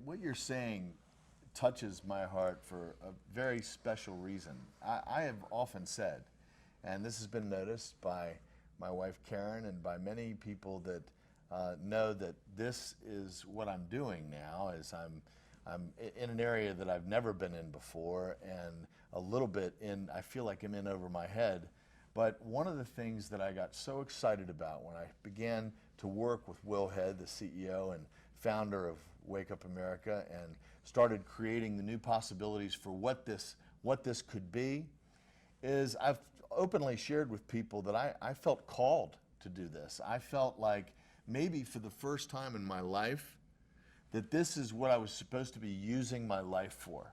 what you're saying touches my heart for a very special reason. I have often said, and this has been noticed by my wife Karen and by many people that know that this is what I'm doing now, is I'm in an area that I've never been in before, and a little bit I feel like I'm in over my head. But one of the things that I got so excited about when I began to work with Will Head, the CEO and founder of Wake Up America, and started creating the new possibilities for what this could be, is I've openly shared with people that I felt called to do this. I felt like maybe for the first time in my life that this is what I was supposed to be using my life for.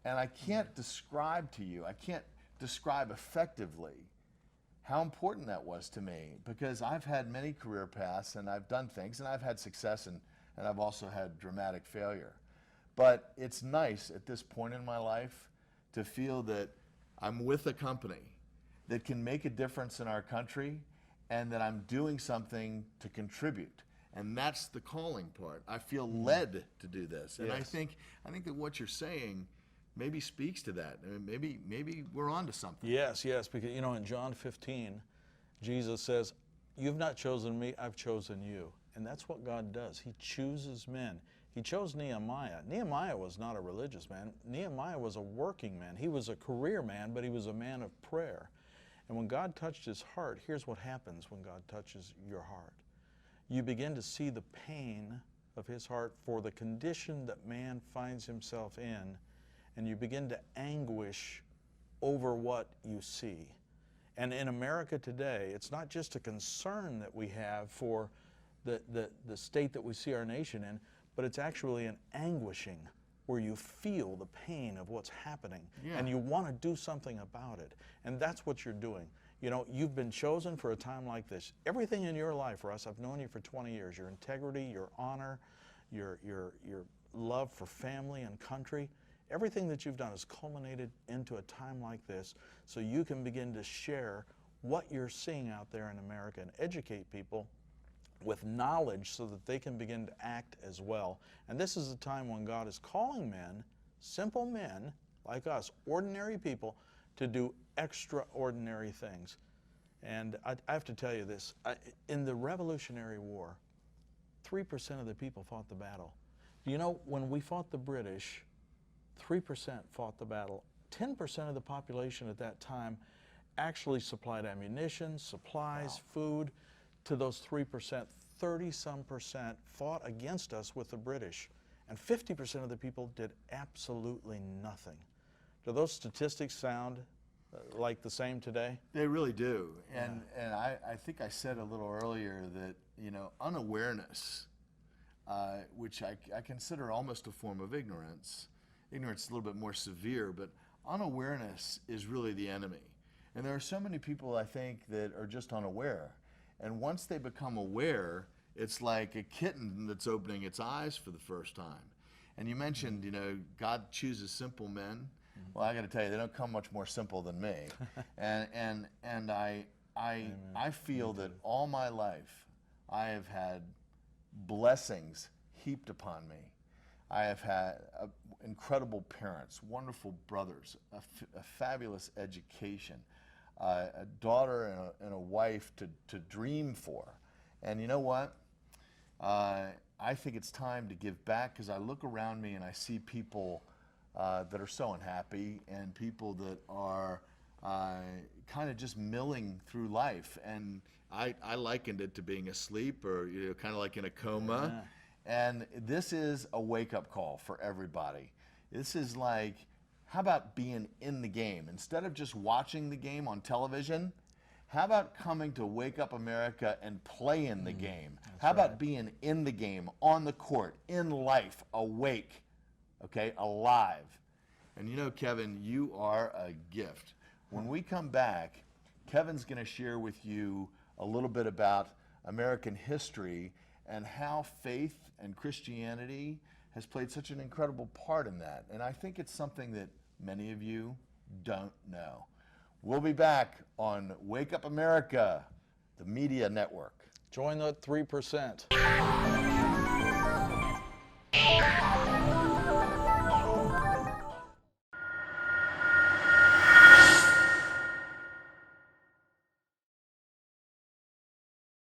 And I can't describe to you, I can't describe effectively how important that was to me, because I've had many career paths and I've done things and I've had success and I've also had dramatic failure. But it's nice at this point in my life to feel that I'm with a company that can make a difference in our country and that I'm doing something to contribute. And that's the calling part. I feel led to do this. And I think that what you're saying maybe speaks to that. I mean, maybe we're on to something. Yes, because in John 15, Jesus says, "You've not chosen me, I've chosen you." And that's what God does. He chooses men. He chose Nehemiah. Nehemiah was not a religious man. Nehemiah was a working man. He was a career man, but he was a man of prayer. And when God touched his heart, here's what happens when God touches your heart. You begin to see the pain of his heart for the condition that man finds himself in, and you begin to anguish over what you see. And in America today, it's not just a concern that we have for the state that we see our nation in, but it's actually an anguishing where you feel the pain of what's happening, and you want to do something about it. And that's what you're doing. You've been chosen for a time like this. Everything in your life, Russ, I've known you for 20 years, your integrity, your honor, your love for family and country, everything that you've done has culminated into a time like this, so you can begin to share what you're seeing out there in America and educate people with knowledge so that they can begin to act as well. And this is a time when God is calling men, simple men like us, ordinary people, to do extraordinary things. And I have to tell you this, in the Revolutionary War, 3% of the people fought the battle. When we fought the British, 3% fought the battle. 10% of the population at that time actually supplied ammunition, supplies, food to those 3%. 30-some% fought against us with the British, and 50% of the people did absolutely nothing. Do those statistics sound like the same today? They really do. And I think I said a little earlier that, unawareness, which I consider almost a form of ignorance. Ignorance is a little bit more severe, but unawareness is really the enemy. And there are so many people, I think, that are just unaware. And once they become aware, it's like a kitten that's opening its eyes for the first time. And you mentioned, God chooses simple men. Well, I got to tell you, they don't come much more simple than me. and I feel that all my life I have had blessings heaped upon me. I have had incredible parents, wonderful brothers, a fabulous education, a daughter and a wife to dream for. And you know what? I think it's time to give back, because I look around me and I see people that are so unhappy, and people that are kind of just milling through life. And I likened it to being asleep, or kind of like in a coma. Yeah. And this is a wake-up call for everybody. This is like, how about being in the game? Instead of just watching the game on television, how about coming to Wake Up America and play in the game? How about being in the game, on the court, in life, awake, okay, alive? And Kevin, you are a gift. When we come back, Kevin's going to share with you a little bit about American history and how faith and Christianity has played such an incredible part in that. And I think it's something that many of you don't know. We'll be back on Wake Up America, the media network. Join the 3%.